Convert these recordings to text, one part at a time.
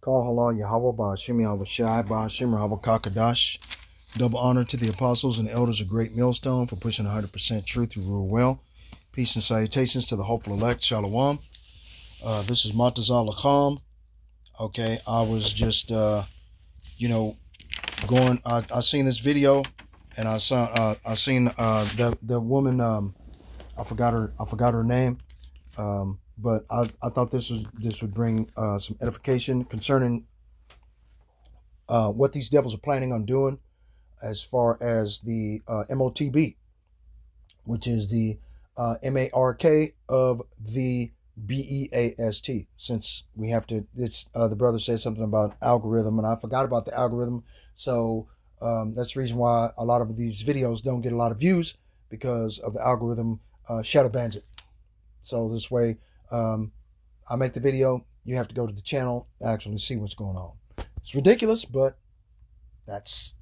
Call halal Yahweh Ba'ashim Yahweh Shai Ba'ashim Yahweh Kakadash. Double honor to the apostles and elders of Great Millstone for pushing 100% truth through rule well. Peace and salutations to the hopeful elect. Shalom. This is Matazal Lakam. Okay, I was just, going. I seen this video, and I seen the woman. I forgot her name. But I thought this would bring some edification concerning what these devils are planning on doing as far as the M.O.T.B, which is the M.A.R.K. of the B.E.A.S.T. Since we have to, it's the brother said something about algorithm, and I forgot about the algorithm. So that's the reason why a lot of these videos don't get a lot of views, because of the algorithm shadow bans it. So this way, I make the video, you have to go to the channel, actually see what's going on. It's ridiculous, but that's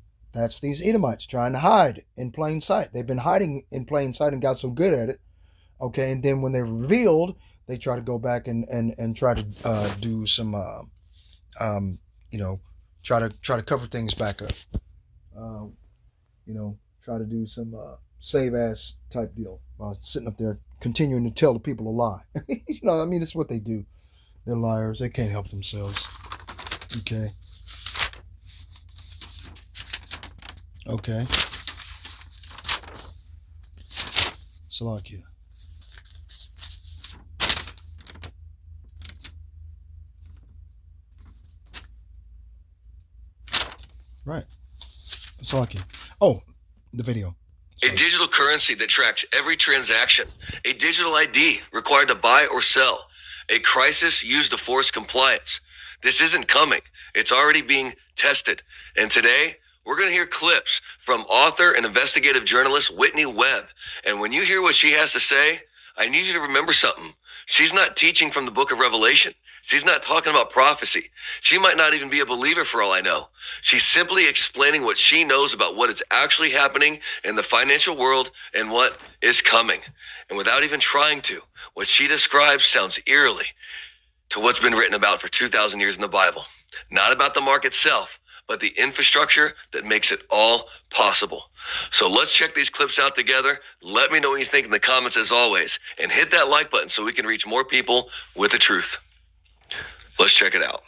these Edomites trying to hide in plain sight. They've been hiding in plain sight and got so good at it. Okay, and then when they're revealed, they try to go back and try to do some try to cover things back up. Try to do some save ass type deal while sitting up there continuing to tell the people a lie. That's what they do. They're liars. They can't help themselves. Okay. Salakia. Right. Salakia. Oh, the video. A digital currency that tracks every transaction. A digital ID required to buy or sell. A crisis used to force compliance. This isn't coming. It's already being tested. And today, we're going to hear clips from author and investigative journalist Whitney Webb. And when you hear what she has to say, I need you to remember something. She's not teaching from the book of Revelation. She's not talking about prophecy. She might not even be a believer for all I know. She's simply explaining what she knows about what is actually happening in the financial world and what is coming. And without even trying to, what she describes sounds eerily to what's been written about for 2,000 years in the Bible. Not about the mark itself, but the infrastructure that makes it all possible. So let's check these clips out together. Let me know what you think in the comments as always, and hit that like button so we can reach more people with the truth. Let's check it out.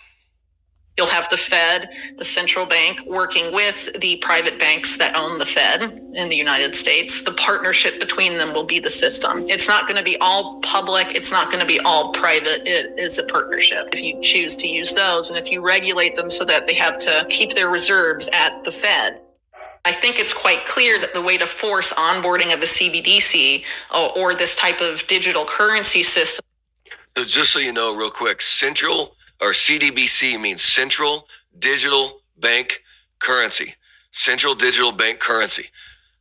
You'll have the Fed, the central bank, working with the private banks that own the Fed in the United States. The partnership between them will be the system. It's not going to be all public. It's not going to be all private. It is a partnership. If you choose to use those, and if you regulate them so that they have to keep their reserves at the Fed. I think it's quite clear that the way to force onboarding of a CBDC or this type of digital currency system. So just so you know, real quick, central or CDBC means Central Digital Bank Currency. Central Digital Bank Currency.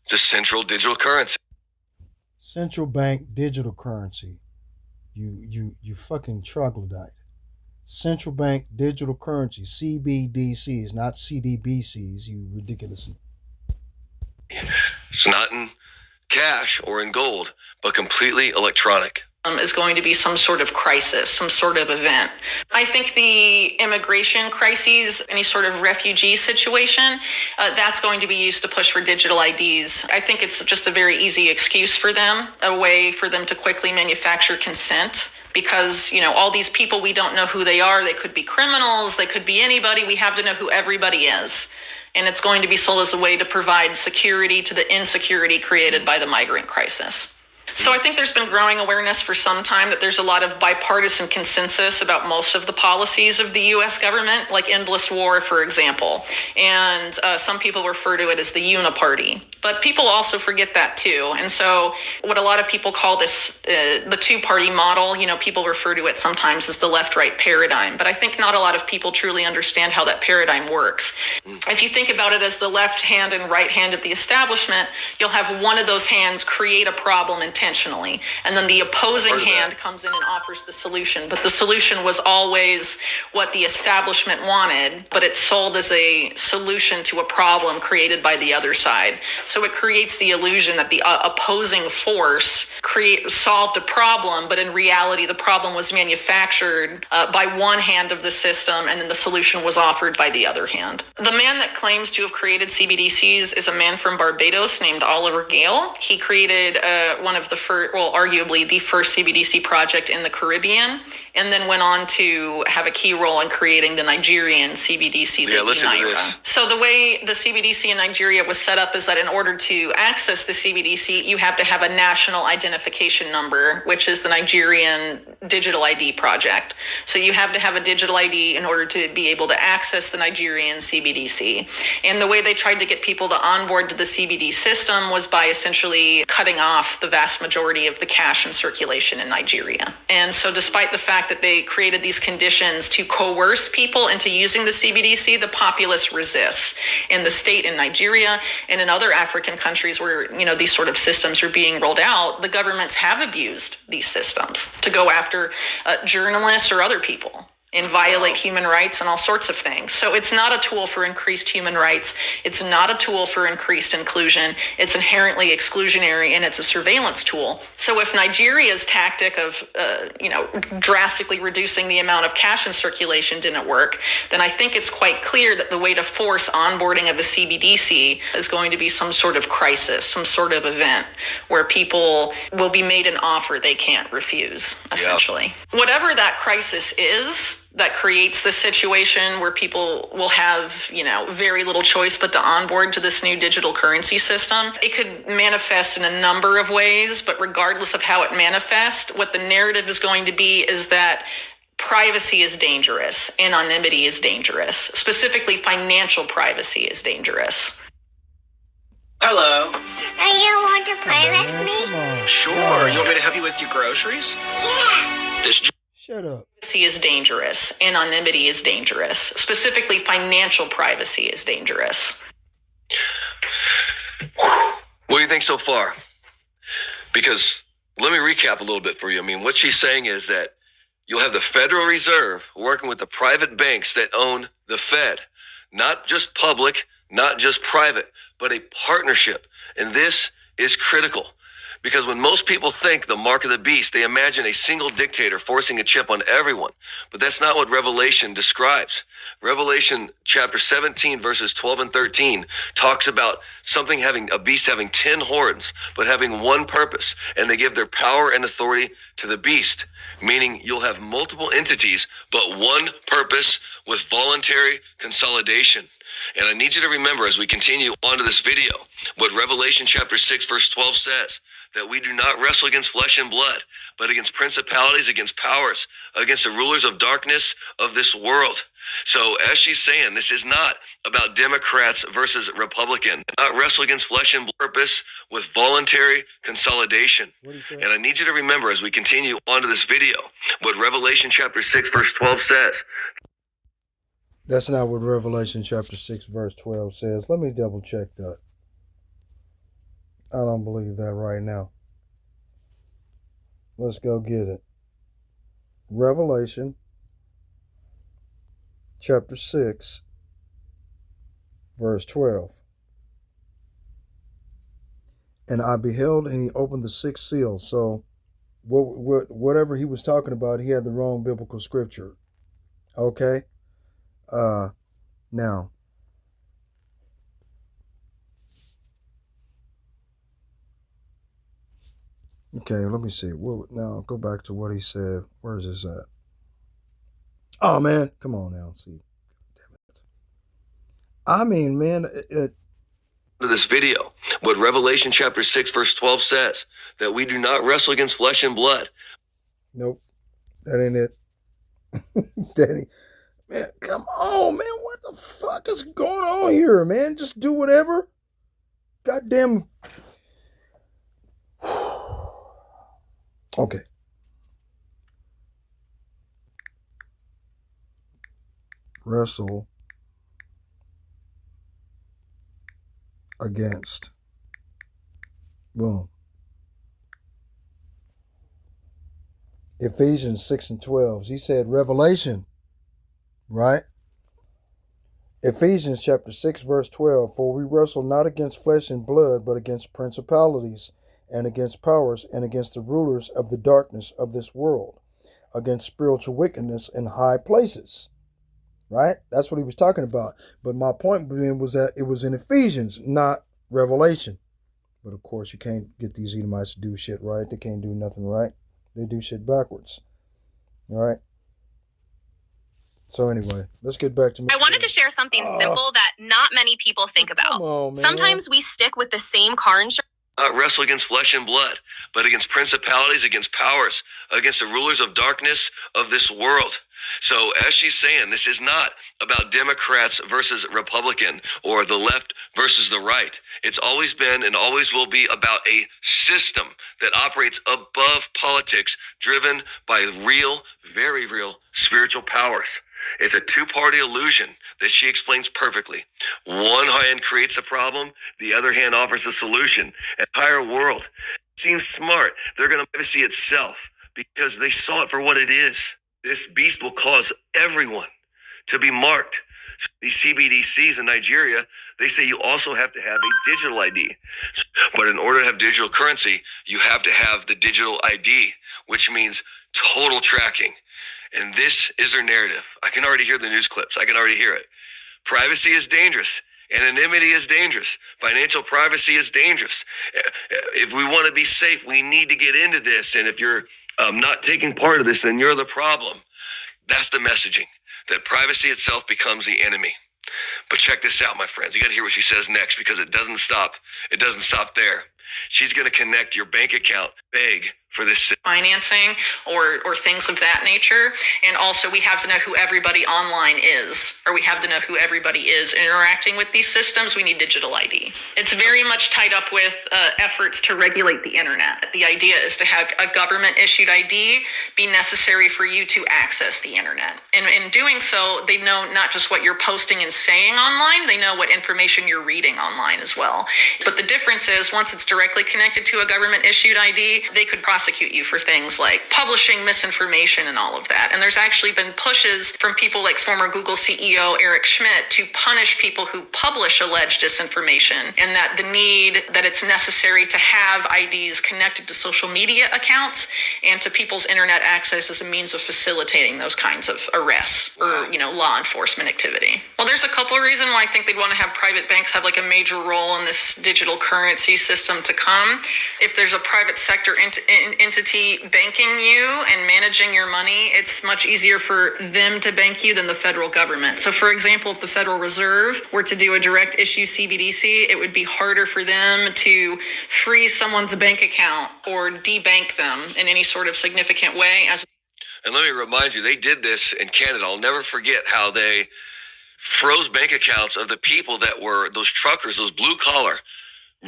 Just central digital currency. Central bank digital currency. You fucking troglodyte. Central bank digital currency. CBDCs, not CDBCs, you ridiculous. It's not in cash or in gold, but completely electronic. Is going to be some sort of crisis, some sort of event. I think the immigration crises, any sort of refugee situation, that's going to be used to push for digital IDs. I think it's just a very easy excuse for them, a way for them to quickly manufacture consent. Because, all these people, we don't know who they are. They could be criminals. They could be anybody. We have to know who everybody is. And it's going to be sold as a way to provide security to the insecurity created by the migrant crisis. So I think there's been growing awareness for some time that there's a lot of bipartisan consensus about most of the policies of the U.S. government, like endless war, for example. And some people refer to it as the uniparty. But people also forget that too. And so what a lot of people call this, the two-party model, people refer to it sometimes as the left-right paradigm. But I think not a lot of people truly understand how that paradigm works. If you think about it as the left hand and right hand of the establishment, you'll have one of those hands create a problem and take intentionally. And then the opposing hand comes in and offers the solution. But the solution was always what the establishment wanted, but it's sold as a solution to a problem created by the other side. So it creates the illusion that the opposing force solved a problem, but in reality, the problem was manufactured by one hand of the system, and then the solution was offered by the other hand. The man that claims to have created CBDCs is a man from Barbados named Oliver Gale. He created one of the first, well, arguably the first CBDC project in the Caribbean, and then went on to have a key role in creating the Nigerian CBDC, the Naira. So the way the CBDC in Nigeria was set up is that in order to access the CBDC, you have to have a national identification number, which is the Nigerian digital ID project. So you have to have a digital ID in order to be able to access the Nigerian CBDC. And the way they tried to get people to onboard to the CBD system was by essentially cutting off the vast majority of the cash in circulation in Nigeria. And so despite the fact that they created these conditions to coerce people into using the CBDC, the populace resists. In the state in Nigeria and in other African countries where, these sort of systems are being rolled out, the governments have abused these systems to go after journalists or other people and violate human rights and all sorts of things. So it's not a tool for increased human rights. It's not a tool for increased inclusion. It's inherently exclusionary, and it's a surveillance tool. So if Nigeria's tactic of, drastically reducing the amount of cash in circulation didn't work, then I think it's quite clear that the way to force onboarding of a CBDC is going to be some sort of crisis, some sort of event where people will be made an offer they can't refuse, essentially. Yeah. Whatever that crisis is, that creates this situation where people will have, very little choice but to onboard to this new digital currency system. It could manifest in a number of ways, but regardless of how it manifests, what the narrative is going to be is that privacy is dangerous, anonymity is dangerous, specifically financial privacy is dangerous. Hello. Do you want to play with me? Sure. You want me to help you with your groceries? Yeah. Shut up. Privacy is dangerous. Anonymity is dangerous. Specifically, financial privacy is dangerous. What do you think so far? Because let me recap a little bit for you. What she's saying is that you'll have the Federal Reserve working with the private banks that own the Fed. Not just public, not just private, but a partnership. And this is critical. Because when most people think the mark of the beast, they imagine a single dictator forcing a chip on everyone. But that's not what Revelation describes. Revelation chapter 17, verses 12 and 13 talks about a beast having 10 horns, but having one purpose. And they give their power and authority to the beast, meaning you'll have multiple entities, but one purpose with voluntary consolidation. And I need you to remember as we continue on to this video, what Revelation chapter 6, verse 12 says. That we do not wrestle against flesh and blood, but against principalities, against powers, against the rulers of darkness of this world. So as she's saying, this is not about Democrats versus Republican. Not wrestle against flesh and blood, purpose with voluntary consolidation. And I need you to remember as we continue on to this video, what Revelation chapter 6, verse 12 says. That's not what Revelation chapter 6, verse 12 says. Let me double check that. I don't believe that right now. Let's go get it. Revelation chapter 6, verse 12. And I beheld, and he opened the sixth seal. So whatever he was talking about, he had the wrong biblical scripture. Okay? Now, okay, let me see. Now, go back to what he said. Where is this at? Oh, man. Come on now. See. Damn it. Man, This video, what Revelation chapter 6, verse 12 says, that we do not wrestle against flesh and blood. Nope. That ain't it. That ain't. Man, come on, man. What the fuck is going on here, man? Just do whatever. Goddamn. Okay. Wrestle against. Boom. Ephesians 6 and 12. He said Revelation, right? Ephesians chapter 6, verse 12. For we wrestle not against flesh and blood, but against principalities and against powers and against the rulers of the darkness of this world, against spiritual wickedness in high places. Right? That's what he was talking about. But my point being was that it was in Ephesians, not Revelation. But of course, you can't get these Edomites to do shit right. They can't do nothing right. They do shit backwards. All right? So anyway, let's get back to Mr. I wanted to share something simple that not many people think about. Come on, man. Sometimes we stick with the same car insurance. Not wrestle against flesh and blood, but against principalities, against powers, against the rulers of darkness of this world. So as she's saying, this is not about Democrats versus Republican or the left versus the right. It's always been and always will be about a system that operates above politics, driven by real, very real spiritual powers. It's a two-party illusion that she explains perfectly. One hand creates a problem, the other hand offers a solution. An entire world seems smart. They're going to privacy itself because they saw it for what it is. This beast will cause everyone to be marked. These CBDCs in Nigeria, they say you also have to have a digital ID. But in order to have digital currency, you have to have the digital ID, which means total tracking. And this is their narrative. I can already hear the news clips. I can already hear it. Privacy is dangerous. Anonymity is dangerous. Financial privacy is dangerous. If we want to be safe, we need to get into this. And if you're not taking part of this, then you're the problem. That's the messaging, that privacy itself becomes the enemy. But check this out, my friends. You got to hear what she says next, because it doesn't stop. It doesn't stop there. She's going to connect your bank account, beg for this financing or things of that nature. And also we have to know who everybody online is, or we have to know who everybody is interacting with these systems. We need digital ID. It's very much tied up with efforts to regulate the internet. The idea is to have a government issued ID be necessary for you to access the internet. And in doing so, they know not just what you're posting and saying online, they know what information you're reading online as well. But the difference is, once it's directly connected to a government issued ID, they could prosecute you for things like publishing misinformation and all of that. And there's actually been pushes from people like former Google CEO Eric Schmidt to punish people who publish alleged disinformation, and that the need that it's necessary to have IDs connected to social media accounts and to people's internet access as a means of facilitating those kinds of arrests or, law enforcement activity. Well, there's a couple of reasons why I think they'd want to have private banks have like a major role in this digital currency system to come. If there's a private sector entity banking you and managing your money, it's much easier for them to bank you than the federal government. So for example, if the Federal Reserve were to do a direct issue CBDC, it would be harder for them to freeze someone's bank account or debank them in any sort of significant way. And let me remind you, they did this in Canada. I'll never forget how they froze bank accounts of the people that were those truckers, those blue collar,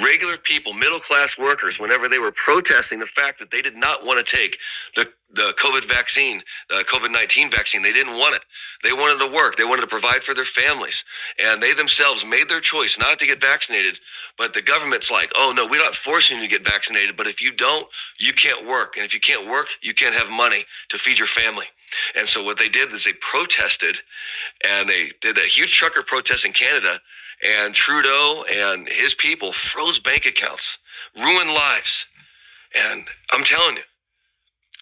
regular people, middle-class workers, whenever they were protesting the fact that they did not want to take the COVID vaccine, COVID-19 vaccine. They didn't want it. They wanted to work. They wanted to provide for their families. And they themselves made their choice not to get vaccinated. But the government's like, oh, no, we're not forcing you to get vaccinated. But if you don't, you can't work. And if you can't work, you can't have money to feed your family. And so what they did is they protested, and they did a huge trucker protest in Canada. And Trudeau and his people froze bank accounts, ruined lives. And I'm telling you,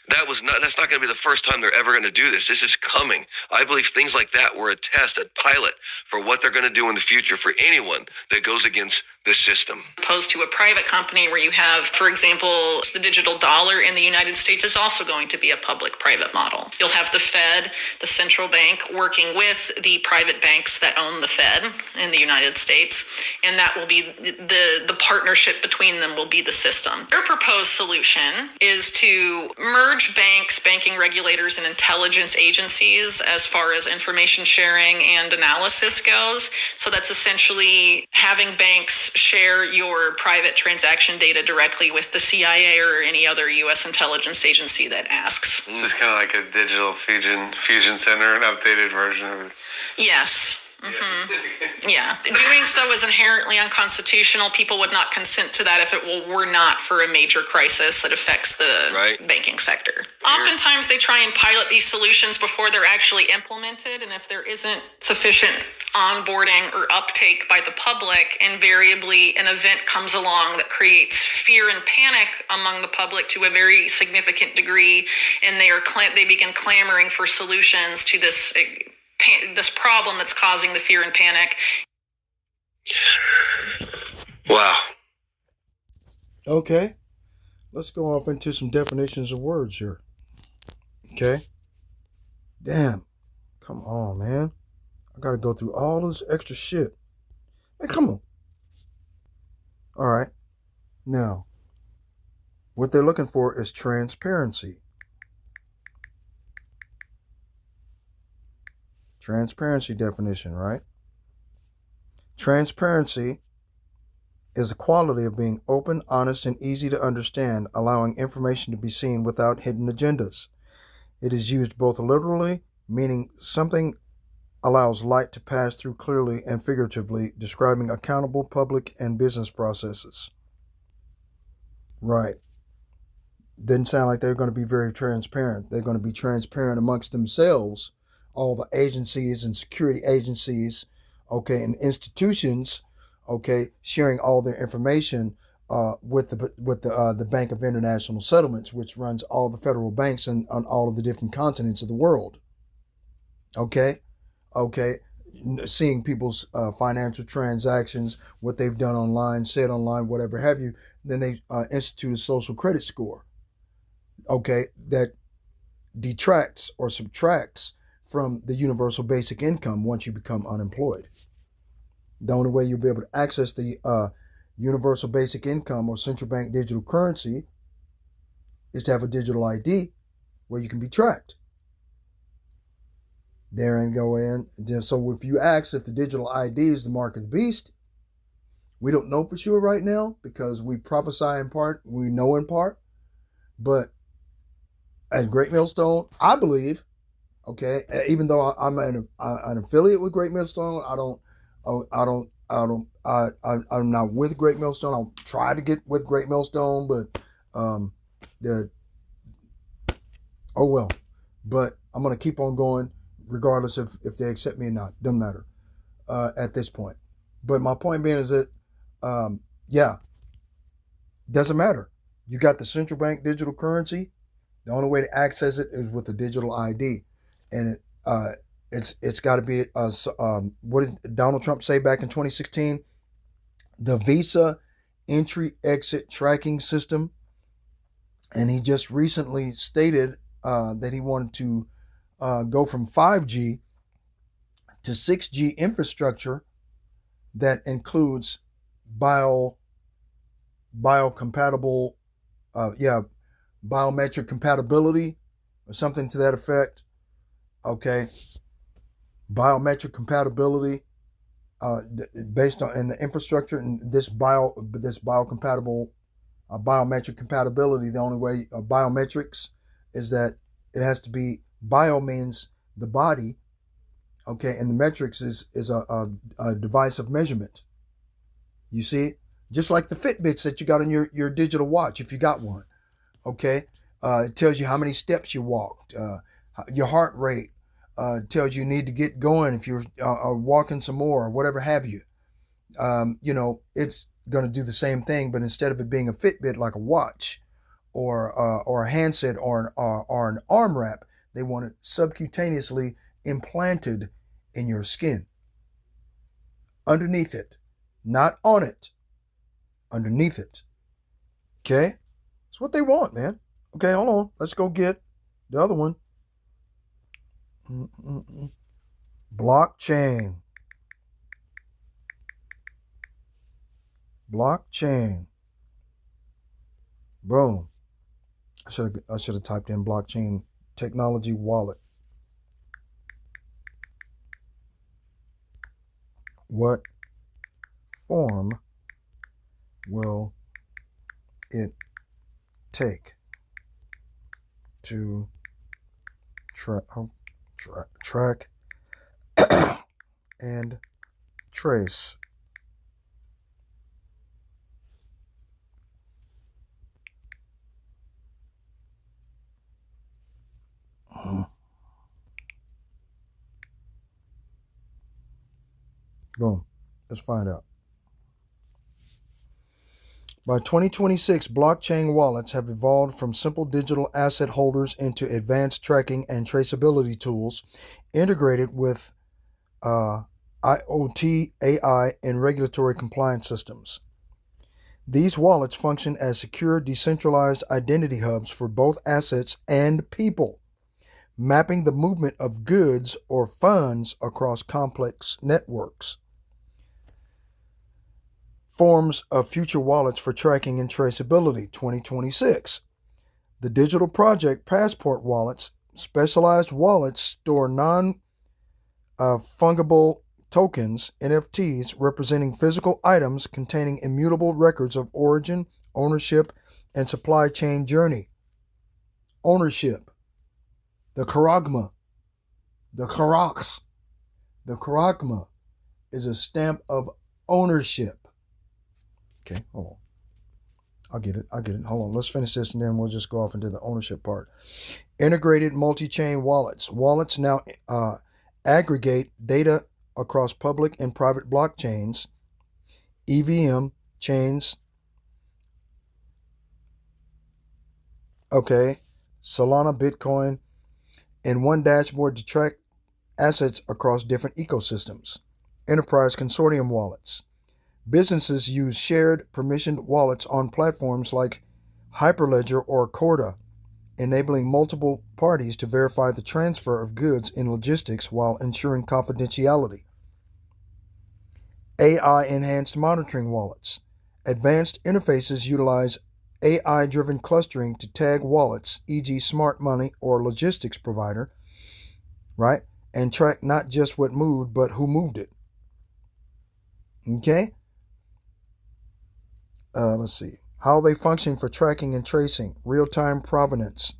that's not going to be the first time they're ever going to do this. This is coming. I believe things like that were a test, a pilot for what they're going to do in the future for anyone that goes against this system. Opposed to a private company where you have, for example, the digital dollar in the United States is also going to be a public-private model. You'll have the Fed, the central bank, working with the private banks that own the Fed in the United States, and that will be the partnership between them will be the system. Their proposed solution is to merge banks, banking regulators, and intelligence agencies as far as information sharing and analysis goes. So that's essentially having banks share your private transaction data directly with the CIA or any other U.S. intelligence agency that asks. Just kind of like a digital fusion center, an updated version of it. Yes. Yeah. Doing so is inherently unconstitutional. People would not consent to that if it were not for a major crisis that affects the banking sector. Oftentimes, they try and pilot these solutions before they're actually implemented. And if there isn't sufficient onboarding or uptake by the public, invariably an event comes along that creates fear and panic among the public to a very significant degree. And they begin clamoring for solutions to this problem that's causing the fear and panic. Wow. Okay, let's go off into some definitions of words here. Okay. Damn. Come on, man. I gotta go through all this extra shit. Hey, come on. All right. Now, what they're looking for is transparency. Transparency definition, right? Transparency is the quality of being open, honest, and easy to understand, allowing information to be seen without hidden agendas. It is used both literally, meaning something allows light to pass through clearly, and figuratively, describing accountable public and business processes. Right. Didn't sound like they're going to be very transparent. They're going to be transparent amongst themselves, all the agencies and security agencies, okay, and institutions, okay, sharing all their information with the Bank of International Settlements, which runs all the federal banks on all of the different continents of the world. Okay, seeing people's financial transactions, what they've done online, said online, whatever have you. Then they institute a social credit score. Okay, that detracts or subtracts from the universal basic income once you become unemployed. The only way you'll be able to access the universal basic income or central bank digital currency is to have a digital ID where you can be tracked. There and go in. So if you ask if the digital ID is the mark of the beast, we don't know for sure right now because we prophesy in part, we know in part. But at Great Millstone, I believe, okay, even though I'm an affiliate with Great Millstone, I'm not with Great Millstone. I'll try to get with Great Millstone, but oh well. But I'm gonna keep on going regardless if they accept me or not. Doesn't matter at this point. But my point being is that doesn't matter. You got the central bank digital currency. The only way to access it is with a digital ID, and it's got to be what did Donald Trump say back in 2016? The Visa entry exit tracking system, and he just recently stated that he wanted to go from 5G to 6G infrastructure that includes biocompatible, biometric compatibility or something to that effect. Okay, biometric compatibility based on in the infrastructure and this biocompatible biometric compatibility. The only way biometrics is that it has to be bio means the body, okay, and the metrics is a device of measurement. You see, just like the Fitbits that you got on your digital watch, if you got one, okay, it tells you how many steps you walked, your heart rate, tells you need to get going if you're walking some more or whatever have you. It's going to do the same thing, but instead of it being a Fitbit like a watch or a handset or an arm wrap, they want it subcutaneously implanted in your skin. Underneath it, not on it, underneath it. Okay? That's what they want, man. Okay, hold on. Let's go get the other one. Blockchain. Blockchain. Boom. I should have typed in blockchain technology wallet. What form will it take to track and trace. Boom. Let's find out. By 2026, blockchain wallets have evolved from simple digital asset holders into advanced tracking and traceability tools integrated with IoT, AI, and regulatory compliance systems. These wallets function as secure, decentralized identity hubs for both assets and people, mapping the movement of goods or funds across complex networks. Forms of future wallets for tracking and traceability 2026. The digital project Passport wallets, specialized wallets store non fungible tokens, NFTs, representing physical items containing immutable records of origin, ownership, and supply chain journey. Ownership. The charagma. The charax. The charagma is a stamp of ownership. Okay, hold on. I'll get it. Hold on. Let's finish this and then we'll just go off into the ownership part. Integrated multi-chain wallets. Wallets now aggregate data across public and private blockchains, EVM chains, okay, Solana, Bitcoin, in one dashboard to track assets across different ecosystems. Enterprise consortium wallets. Businesses use shared permissioned wallets on platforms like Hyperledger or Corda, enabling multiple parties to verify the transfer of goods in logistics while ensuring confidentiality. AI-enhanced monitoring wallets. Advanced interfaces utilize AI-driven clustering to tag wallets, e.g. smart money or logistics provider, right? And track not just what moved, but who moved it. Okay? Let's see. How they function for tracking and tracing. Real-time provenance.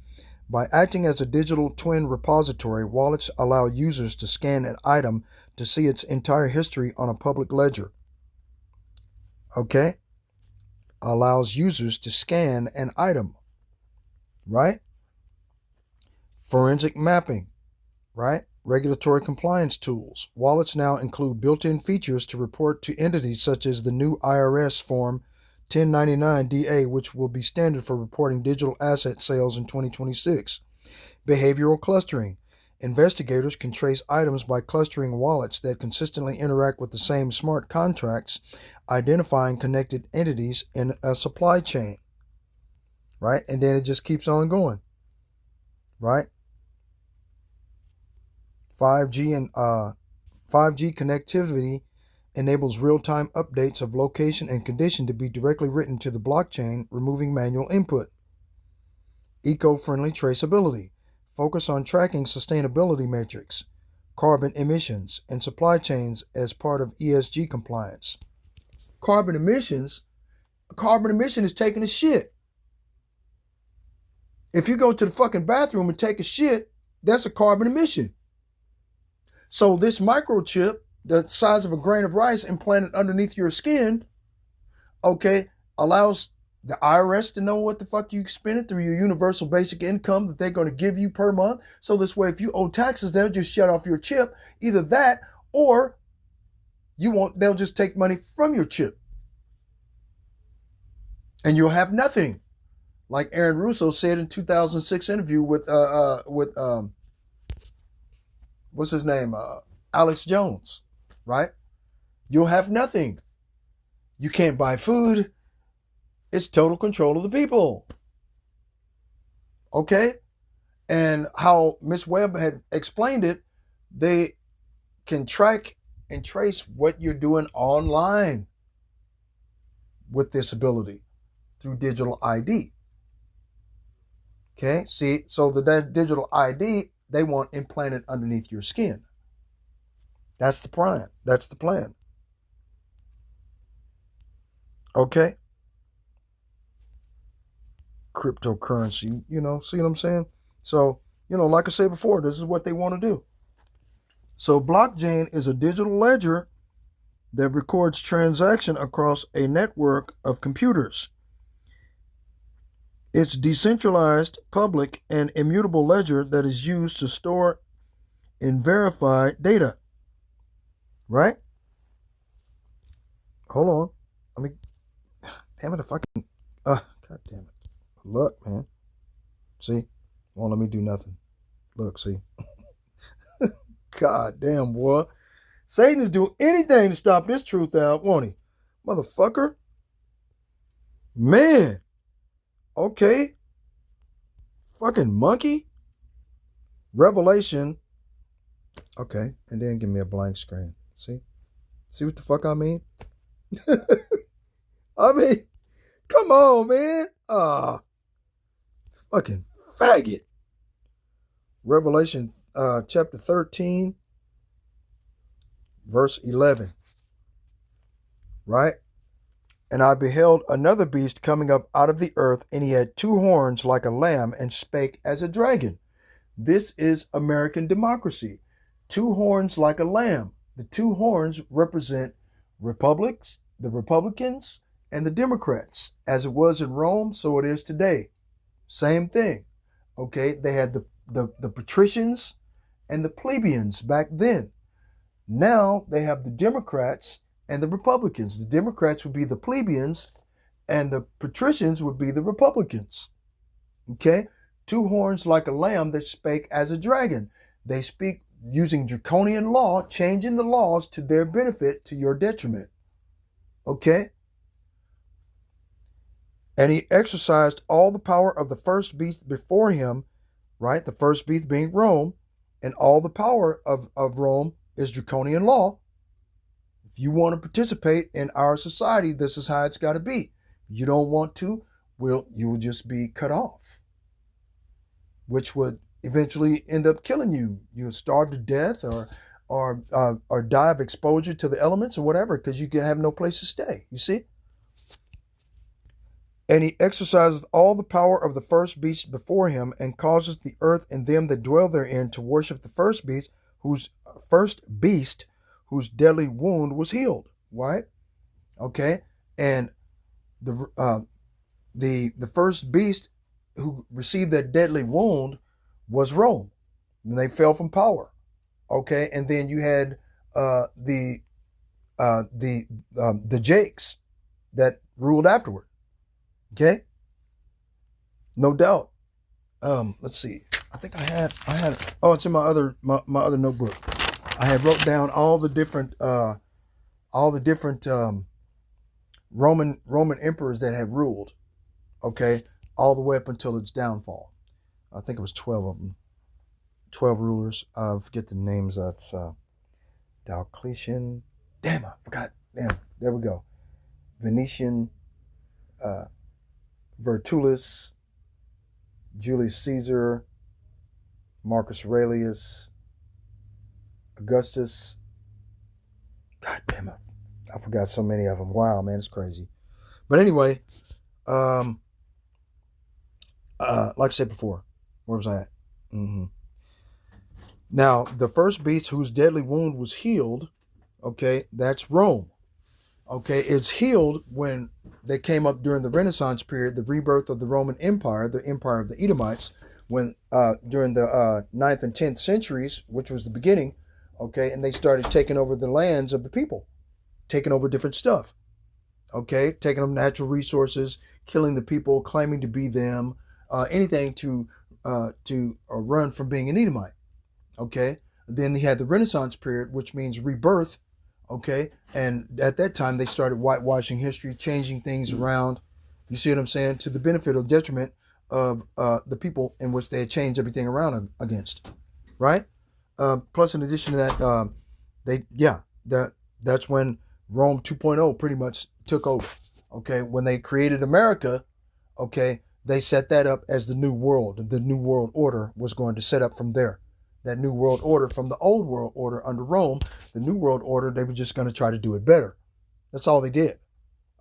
By acting as a digital twin repository, wallets allow users to scan an item to see its entire history on a public ledger. Okay? Allows users to scan an item, right? Forensic mapping, right? Regulatory compliance tools. Wallets now include built-in features to report to entities such as the new IRS Form 1099-DA, which will be standard for reporting digital asset sales in 2026. Behavioral clustering. Investigators can trace items by clustering wallets that consistently interact with the same smart contracts, identifying connected entities in a supply chain, right? And then it just keeps on going, right? 5G and 5G connectivity enables real-time updates of location and condition to be directly written to the blockchain, removing manual input. Eco-friendly traceability. Focus on tracking sustainability metrics, carbon emissions, and supply chains as part of ESG compliance. Carbon emission is taking a shit. If you go to the fucking bathroom and take a shit, that's a carbon emission. So this microchip, the size of a grain of rice implanted underneath your skin, okay, allows the IRS to know what the fuck you expended through your universal basic income that they're going to give you per month. So this way, if you owe taxes, they'll just shut off your chip. Either that or they'll just take money from your chip. And you'll have nothing. Like Aaron Russo said in 2006 interview with what's his name? Alex Jones, right? You'll have nothing. You can't buy food. It's total control of the people. Okay? And how Miss Webb had explained it, they can track and trace what you're doing online with this ability through digital ID. Okay? See, so that digital ID, they want implanted underneath your skin. That's the plan. That's the plan. Okay? Cryptocurrency, see what I'm saying? So, like I said before, this is what they want to do. So blockchain is a digital ledger that records transaction across a network of computers. It's decentralized, public, and immutable ledger that is used to store and verify data. Right? Hold on. I mean, damn it, if I can. God damn it. Look, man. See? Won't let me do nothing. Look, see? God damn, boy. Satan is doing anything to stop this truth out, won't he? Motherfucker. Man. Okay. Fucking monkey. Revelation. Okay. And then give me a blank screen. See? See what the fuck I mean? I mean, come on, man. Fucking faggot. Revelation chapter 13, verse 11. Right? And I beheld another beast coming up out of the earth, and he had two horns like a lamb, and spake as a dragon. This is American democracy. Two horns like a lamb. The two horns represent the Republicans, and the Democrats. As it was in Rome, so it is today. Same thing. Okay, they had the patricians and the plebeians back then. Now they have the Democrats and the Republicans. The Democrats would be the plebeians, and the patricians would be the Republicans. Okay? Two horns like a lamb that spake as a dragon. They speak using draconian law, changing the laws to their benefit, to your detriment. Okay? And he exercised all the power of the first beast before him, right? The first beast being Rome, and all the power of Rome is draconian law. If you want to participate in our society, this is how it's got to be. You don't want to, you will just be cut off, which would eventually end up killing you. You'll starve to death or die of exposure to the elements or whatever, because you can have no place to stay. You see? And he exercises all the power of the first beast before him, and causes the earth and them that dwell therein to worship the first beast, whose deadly wound was healed. Right? Okay? And the first beast who received that deadly wound was Rome. And they fell from power. Okay? And then you had the Jakes that ruled afterward. Okay? No doubt. Let's see. I think I had it's in my other notebook. I had wrote down all the different Roman emperors that had ruled. Okay? All the way up until its downfall. I think it was 12 of them. 12 rulers. I forget the names. That's Diocletian. Damn, I forgot. Damn, there we go. Venetian, Vertullus, Julius Caesar, Marcus Aurelius, Augustus. God damn it. I forgot so many of them. Wow, man, it's crazy. But anyway, like I said before, where was I at? Now, the first beast whose deadly wound was healed, okay, that's Rome. Okay, it's healed when they came up during the Renaissance period, the rebirth of the Roman Empire, the empire of the Edomites, when during the 9th and 10th centuries, which was the beginning, okay, and they started taking over the lands of the people, taking over different stuff, okay, taking them natural resources, killing the people, claiming to be them, anything to run from being an Edomite, okay. Then they had the Renaissance period, which means rebirth. Okay, and at that time they started whitewashing history, changing things around. You see what I'm saying? To the benefit or detriment of the people in which they had changed everything around against, right? Plus, in addition to that, that's when Rome 2.0 pretty much took over. Okay, when they created America, okay, they set that up as the new world. The new world order was going to set up from there. That new world order from the old world order under Rome, the new world order, they were just going to try to do it better. That's all they did.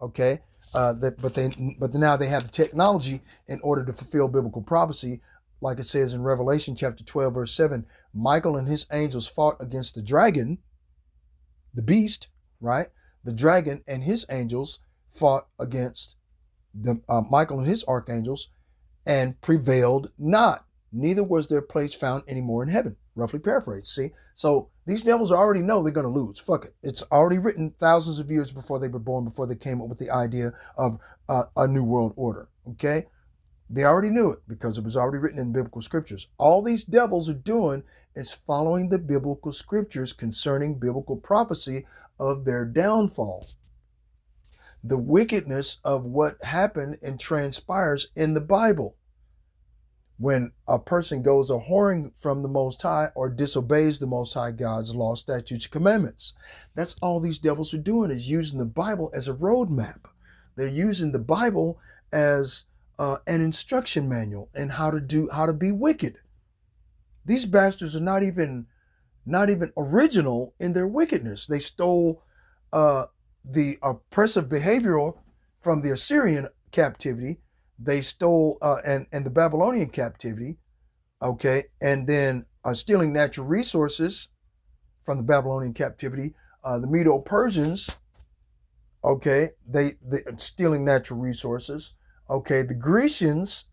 Okay, but now they have the technology in order to fulfill biblical prophecy, like it says in Revelation chapter 12, verse 7, Michael and his angels fought against the dragon, the beast, right? The dragon and his angels fought against the Michael and his archangels and prevailed not. Neither was their place found anymore in heaven. Roughly paraphrased. See? So these devils already know they're going to lose. Fuck it. It's already written thousands of years before they were born, before they came up with the idea of a new world order. Okay? They already knew it because it was already written in biblical scriptures. All these devils are doing is following the biblical scriptures concerning biblical prophecy of their downfall. The wickedness of what happened and transpires in the Bible. When a person goes a whoring from the Most High or disobeys the Most High God's law, statutes, and commandments. That's all these devils are doing, is using the Bible as a roadmap. They're using the Bible as an instruction manual in how to be wicked. These bastards are not even original in their wickedness. They stole the oppressive behavior from the Assyrian captivity. They stole and the Babylonian captivity, okay, and then stealing natural resources from the Babylonian captivity. The Medo-Persians, okay, they stealing natural resources. Okay, the Grecians,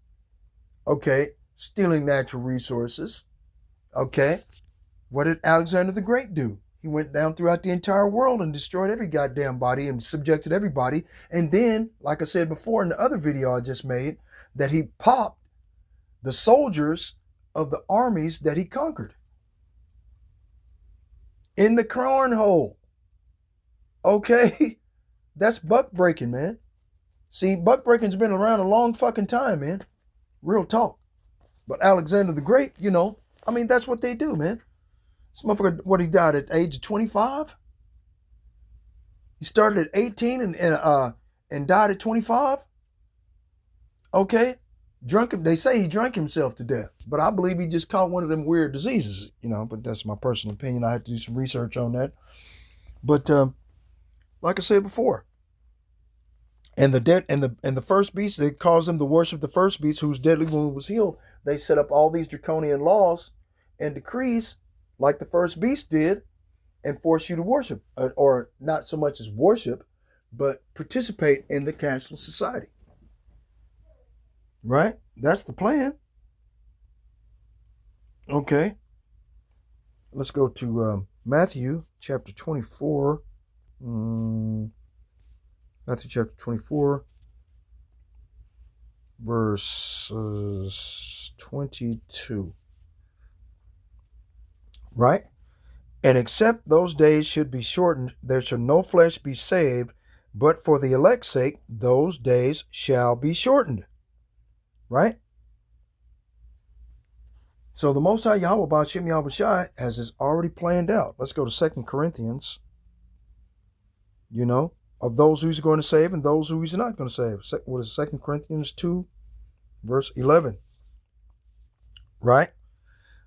okay, stealing natural resources. Okay, what did Alexander the Great do? He went down throughout the entire world and destroyed every goddamn body and subjected everybody. And then, like I said before in the other video I just made, that he popped the soldiers of the armies that he conquered in the cornhole. Okay, that's buck breaking, man. See, buck breaking's been around a long fucking time, man. Real talk. But Alexander the Great, you know, I mean, that's what they do, man. This motherfucker, what, he died at the age of 25? He started at 18 and died at 25? Okay. They say he drank himself to death, but I believe he just caught one of them weird diseases, you know, but that's my personal opinion. I have to do some research on that. But like I said before, and the first beast, they caused them to worship the first beast whose deadly wound was healed. They set up all these draconian laws and decrees like the first beast did and force you to worship, or not so much as worship, but participate in the cashless society. Right? That's the plan. Okay. Let's go to Matthew chapter 24. Matthew chapter 24, verse 22. Right? And except those days should be shortened, there shall no flesh be saved, but for the elect's sake, those days shall be shortened. Right? So the Most High Yahweh Ba'ashem Yahweh Shai has this already planned out. Let's go to 2 Corinthians. You know, of those who he's going to save and those who he's not going to save. What is it, 2 Corinthians 2, verse 11. Right?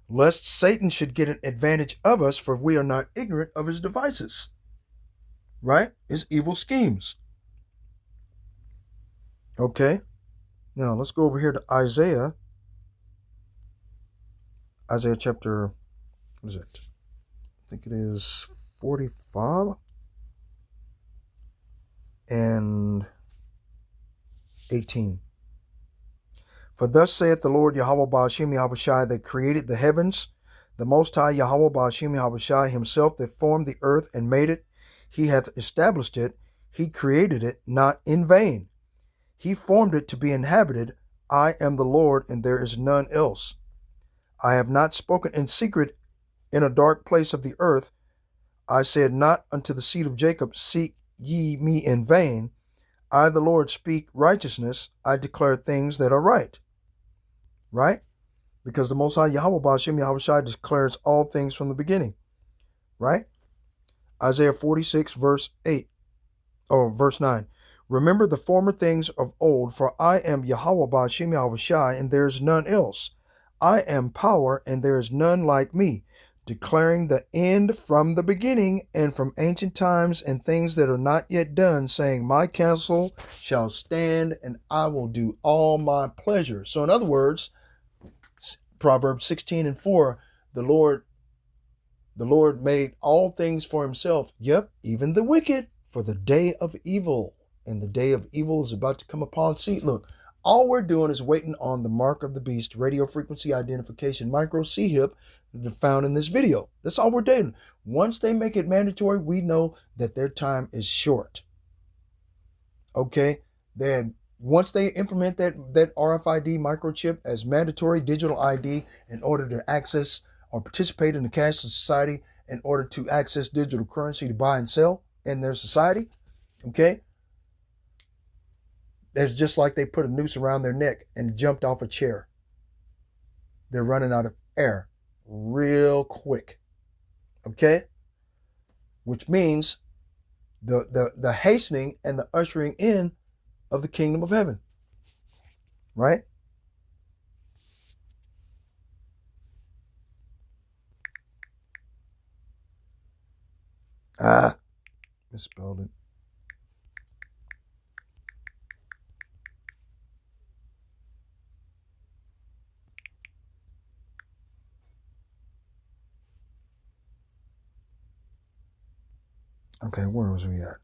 Lest Satan should get an advantage of us, for we are not ignorant of his devices. Right? His evil schemes. Okay. Now, let's go over here to Isaiah. Isaiah chapter, what is it? I think it is 45 and 18. For thus saith the Lord Yahweh Ba'ashem Yahweh Shai, that created the heavens, the Most High Yahweh Ba'ashem Yahweh Shai, himself that formed the earth and made it. He hath established it. He created it not in vain. He formed it to be inhabited. I am the Lord, and there is none else. I have not spoken in secret in a dark place of the earth. I said not unto the seed of Jacob, seek ye me in vain. I, the Lord, speak righteousness. I declare things that are right. Right? Because the Most High Yahweh Ba'ashem Yahweh Shai declares all things from the beginning. Right? Isaiah 46, verse 8. Or verse 9. Remember the former things of old, for I am Yahweh Ba'ashem Yahweh Shai, and there is none else. I am power, and there is none like me, declaring the end from the beginning and from ancient times, and things that are not yet done, saying, my counsel shall stand, and I will do all my pleasure. So in other words, Proverbs 16:4, the Lord made all things for himself. Yep, even the wicked, for the day of evil. And the day of evil is about to come upon. See, look, all we're doing is waiting on the mark of the beast, radio frequency identification, micro C-HIP, found in this video. That's all we're doing. Once they make it mandatory, we know that their time is short. Okay? Then once they implement that RFID microchip as mandatory digital ID in order to access or participate in the cashless society, in order to access digital currency to buy and sell in their society, okay? It's just like they put a noose around their neck and jumped off a chair. They're running out of air real quick, okay? Which means the hastening and the ushering in of the kingdom of heaven, right? Misspelled it. Okay, where was we at?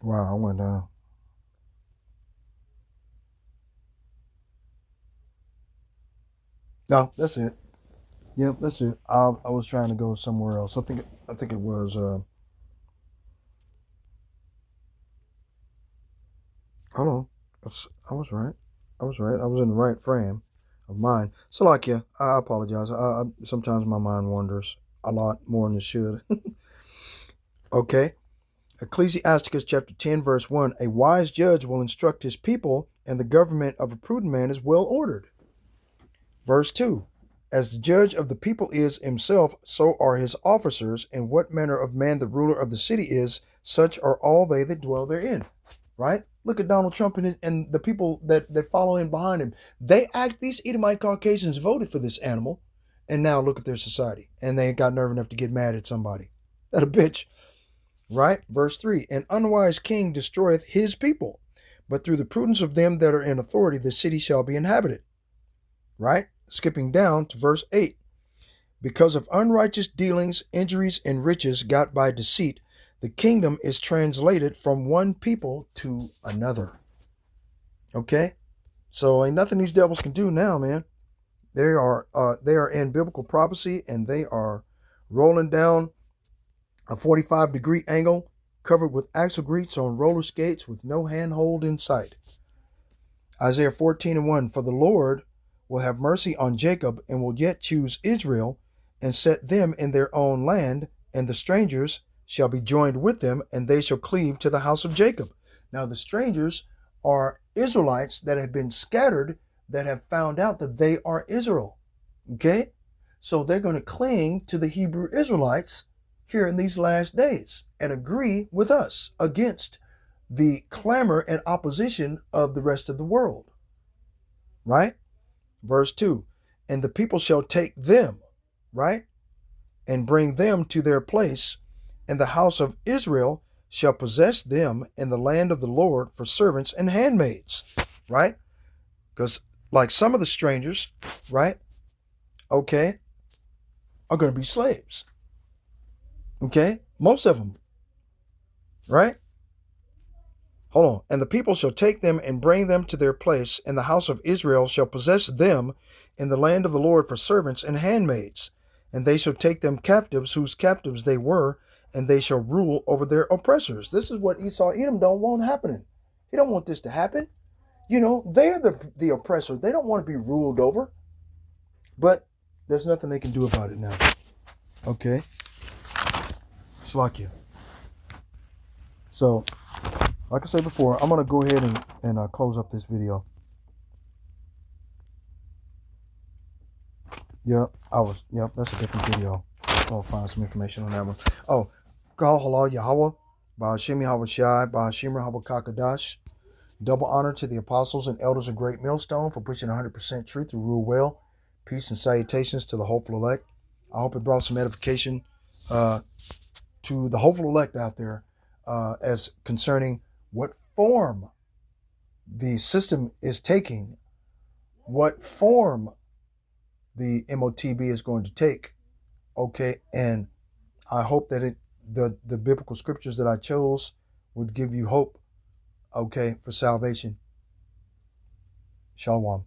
Wow, I went down. No, that's it. Yep, that's it. I was trying to go somewhere else. I think it was hold on. I was right. I was right. I was in the right frame of mind. So like, yeah, I apologize. Sometimes my mind wanders a lot more than it should. Okay. Ecclesiasticus chapter 10, verse 1. A wise judge will instruct his people, and the government of a prudent man is well ordered. Verse 2. As the judge of the people is himself, so are his officers, and what manner of man the ruler of the city is, such are all they that dwell therein. Right? Look at Donald Trump and the people that follow in behind him. These Edomite Caucasians voted for this animal, and now look at their society. And they ain't got nerve enough to get mad at somebody. That a bitch. Right? Verse 3. An unwise king destroyeth his people, but through the prudence of them that are in authority, the city shall be inhabited. Right? Skipping down to verse 8. Because of unrighteous dealings, injuries, and riches got by deceit, the kingdom is translated from one people to another. Okay? So ain't nothing these devils can do now, man. They are in biblical prophecy, and they are rolling down a 45-degree angle, covered with axle grease on roller skates with no handhold in sight. Isaiah 14:1. For the Lord will have mercy on Jacob, and will yet choose Israel, and set them in their own land, and the strangers shall be joined with them, and they shall cleave to the house of Jacob. Now the strangers are Israelites that have been scattered, that have found out that they are Israel. Okay? So they're going to cling to the Hebrew Israelites here in these last days and agree with us against the clamor and opposition of the rest of the world. Right? Verse 2. And the people shall take them, right, and bring them to their place, and the house of Israel shall possess them in the land of the Lord for servants and handmaids. Right? Because like some of the strangers, right, okay, are going to be slaves. Okay? Most of them. Right? Hold on. And the people shall take them and bring them to their place, and the house of Israel shall possess them in the land of the Lord for servants and handmaids. And they shall take them captives, whose captives they were, and they shall rule over their oppressors. This is what Esau Edom don't want happening. He don't want this to happen. You know, they're the oppressor. They don't want to be ruled over. But there's nothing they can do about it now. Okay? Slakia. So, like I said before, I'm going to go ahead and close up this video. Yep, that's a different video. I'll find some information on that one. Oh, Gal Halal Yahweh, Bahashim Yahweh Shai, Bahashim Yahweh Kakadash. Double honor to the apostles and elders of Great Millstone for pushing 100% truth to rule well. Peace and salutations to the hopeful elect. I hope it brought some edification to the hopeful elect out there as concerning what form the system is taking, what form the M.O.T.B is going to take. Okay, and I hope that the biblical scriptures that I chose would give you hope, okay, for salvation. Shalom.